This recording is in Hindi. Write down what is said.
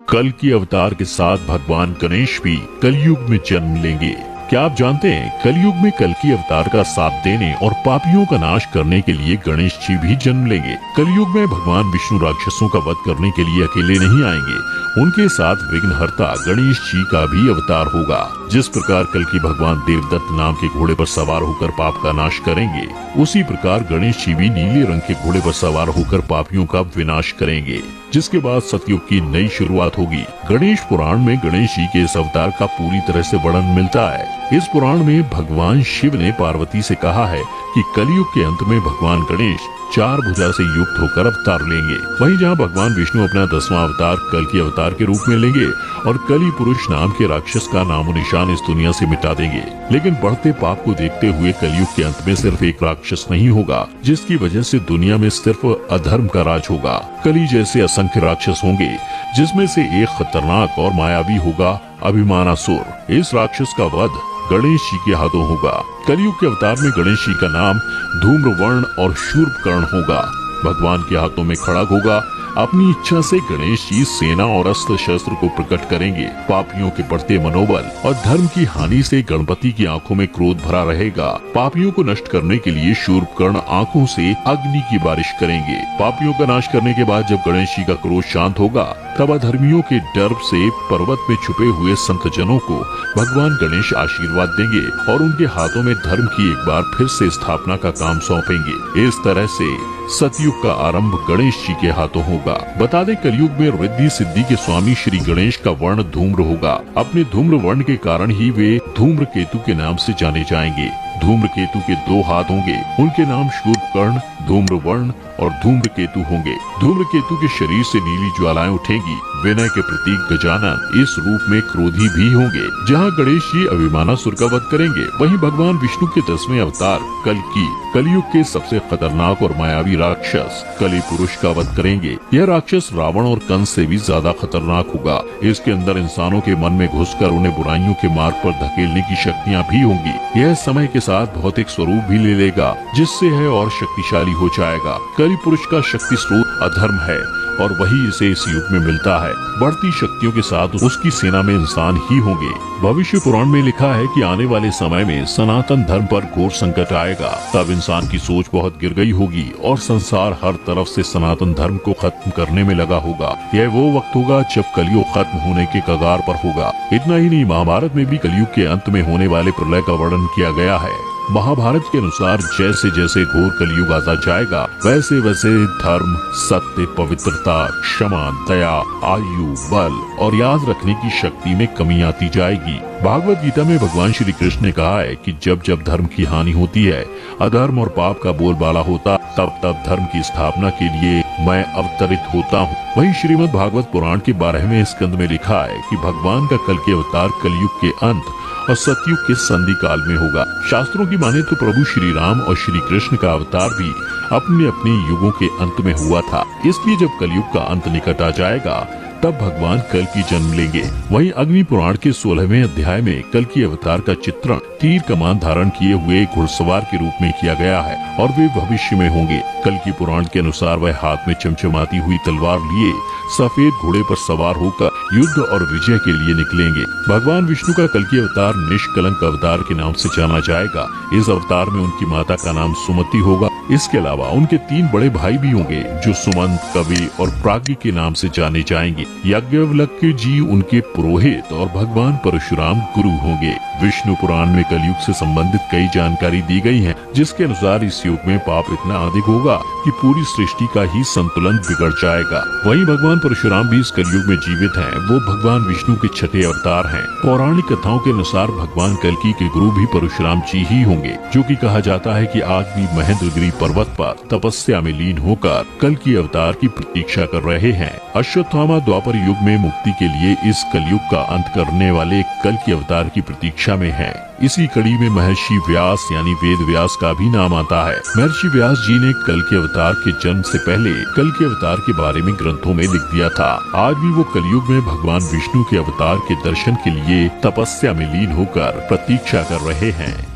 कल की अवतार के साथ भगवान गणेश भी कलयुग में जन्म लेंगे। क्या आप जानते हैं कलयुग में कल की अवतार का साथ देने और पापियों का नाश करने के लिए गणेश जी भी जन्म लेंगे। कलयुग में भगवान विष्णु राक्षसों का वध करने के लिए अकेले नहीं आएंगे, उनके साथ विघ्नहर्ता गणेश जी का भी अवतार होगा। जिस प्रकार कल की भगवान देवदत्त नाम के घोड़े पर सवार होकर पाप का नाश करेंगे, उसी प्रकार गणेश जी भी नीले रंग के घोड़े पर सवार होकर पापियों का विनाश करेंगे, जिसके बाद सतयुग की नई शुरुआत होगी। गणेश पुराण में गणेश जी के इस अवतार का पूरी तरह से वर्णन मिलता है। इस पुराण में भगवान शिव ने पार्वती से कहा है कि कलयुग के अंत में भगवान गणेश 4 भुजा से युक्त होकर अवतार लेंगे। वहीं जहां भगवान विष्णु अपना 10वां अवतार कल की अवतार के रूप में लेंगे और कली पुरुष नाम के राक्षस का नामो निशान इस दुनिया से मिटा देंगे। लेकिन बढ़ते पाप को देखते हुए कलयुग के अंत में सिर्फ एक राक्षस नहीं होगा, जिसकी वजह से दुनिया में सिर्फ अधर्म का राज होगा। कली जैसे असंख्य राक्षस होंगे, जिसमें से एक खतरनाक और मायावी होगा अभिमानासुर। इस राक्षस का वध गणेश जी के हाथों होगा। कलयुग के अवतार में गणेश जी का नाम धूम्रवर्ण और शूर्पकर्ण होगा। भगवान के हाथों में खड़ग होगा। अपनी इच्छा से गणेश जी सेना और अस्त्र शस्त्र को प्रकट करेंगे। पापियों के बढ़ते मनोबल और धर्म की हानि से गणपति की आंखों में क्रोध भरा रहेगा। पापियों को नष्ट करने के लिए शूर्पकर्ण आंखों से अग्नि की बारिश करेंगे। पापियों का नाश करने के बाद जब गणेश जी का क्रोध शांत होगा, तब अधर्मियों के डर से पर्वत में छुपे हुए संत जनों को भगवान गणेश आशीर्वाद देंगे और उनके हाथों में धर्म की एक बार फिर से स्थापना का काम सौंपेंगे। इस तरह से सतयुग का आरंभ गणेश जी के हाथों होगा। बता दें, कलयुग में रिद्धि सिद्धि के स्वामी श्री गणेश का वर्ण धूम्र होगा। अपने धूम्र वर्ण के कारण ही वे धूम्रकेतु के नाम से जाने जाएंगे। धूम्रकेतु के 2 हाथ होंगे, उनके नाम शूर्पकर्ण, धूम्रवर्ण और धूम्रकेतु होंगे। धूम्रकेतु के शरीर से नीली ज्वालाएं उठेंगी। विनय के प्रतीक गजानन इस रूप में क्रोधी भी होंगे। जहां गणेश जी अभिमानासुर का वध करेंगे, वहीं भगवान विष्णु के 10वें अवतार कल्कि कलयुग के सबसे खतरनाक और मायावी राक्षस कली पुरुष का वध करेंगे। यह राक्षस रावण और कंस से भी ज्यादा खतरनाक होगा। इसके अंदर इंसानों के मन में घुसकर उन्हें बुराइयों के मार्ग पर धकेलने की शक्तियाँ भी होंगी। यह समय के साथ भौतिक स्वरूप भी ले लेगा, जिससे है और शक्तिशाली हो जाएगा। कली पुरुष का शक्ति स्रोत अधर्म है और वही इसे इस युग में मिलता है। बढ़ती शक्तियों के साथ उसकी सेना में इंसान ही होंगे। भविष्य पुराण में लिखा है कि आने वाले समय में सनातन धर्म पर घोर संकट आएगा। तब इंसान की सोच बहुत गिर गई होगी और संसार हर तरफ से सनातन धर्म को खत्म करने में लगा होगा। यह वो वक्त होगा जब कलयुग खत्म होने के कगार पर होगा। इतना ही नहीं, महाभारत में भी कलयुग के अंत में होने वाले प्रलय का वर्णन किया गया है। महाभारत के अनुसार जैसे जैसे घोर कलयुग आता जाएगा, वैसे वैसे धर्म, सत्य, पवित्रता, क्षमा, दया, आयु, बल और याद रखने की शक्ति में कमी आती जाएगी। भागवत गीता में भगवान श्री कृष्ण ने कहा है कि जब जब धर्म की हानि होती है, अधर्म और पाप का बोलबाला होता, तब तब धर्म की स्थापना के लिए मैं अवतरित होता हूँ। वहीं श्रीमद् भागवत पुराण के 12वें स्कंद में लिखा है कि भगवान का कल के अवतार कलयुग के अंत और सतयुग के संधि काल में होगा। शास्त्रों की माने तो प्रभु श्री राम और श्री कृष्ण का अवतार भी अपने अपने युगों के अंत में हुआ था। इसलिए जब कलयुग का अंत निकट आ जाएगा, तब भगवान कल की जन्म लेंगे। वहीं अग्नि पुराण के 16वें अध्याय में कल की अवतार का चित्रण तीर कमान धारण किए हुए घुड़सवार के रूप में किया गया है और वे भविष्य में होंगे। कल की पुराण के अनुसार वह हाथ में चमचमाती हुई तलवार लिए सफेद घोड़े पर सवार होकर युद्ध और विजय के लिए निकलेंगे। भगवान विष्णु का कल की अवतार निष्कलंक अवतार के नाम से जाना जाएगा। इस अवतार में उनकी माता का नाम सुमति होगा। इसके अलावा उनके 3 बड़े भाई भी होंगे, जो सुमंत, कवि और प्राज्ञ के नाम से जाने जाएंगे। याज्ञवल्क्य जी उनके पुरोहित और भगवान परशुराम गुरु होंगे। विष्णु पुराण में कलयुग से संबंधित कई जानकारी दी गई है, जिसके अनुसार इस युग में पाप इतना अधिक होगा कि पूरी सृष्टि का ही संतुलन बिगड़ जाएगा। वहीं भगवान परशुराम भी इस कलयुग में जीवित हैं। वो भगवान विष्णु के 6ठे अवतार हैं। पौराणिक कथाओं के अनुसार भगवान कल्कि के गुरु भी परशुराम जी ही होंगे, जो कि कहा जाता है कि आज भी महेंद्रगिरी पर्वत पर तपस्या में लीन होकर कल की अवतार की प्रतीक्षा कर रहे हैं। अश्वत्थामा द्वापर युग में मुक्ति के लिए इस कलयुग का अंत करने वाले कल की अवतार की प्रतीक्षा में है। इसी कड़ी में महर्षि व्यास यानी वेद व्यास का भी नाम आता है। महर्षि व्यास जी ने कल के अवतार के जन्म से पहले कल के अवतार के बारे में ग्रंथों में लिख दिया था। आज भी वो कलयुग में भगवान विष्णु के अवतार के दर्शन के लिए तपस्या में लीन होकर प्रतीक्षा कर रहे हैं।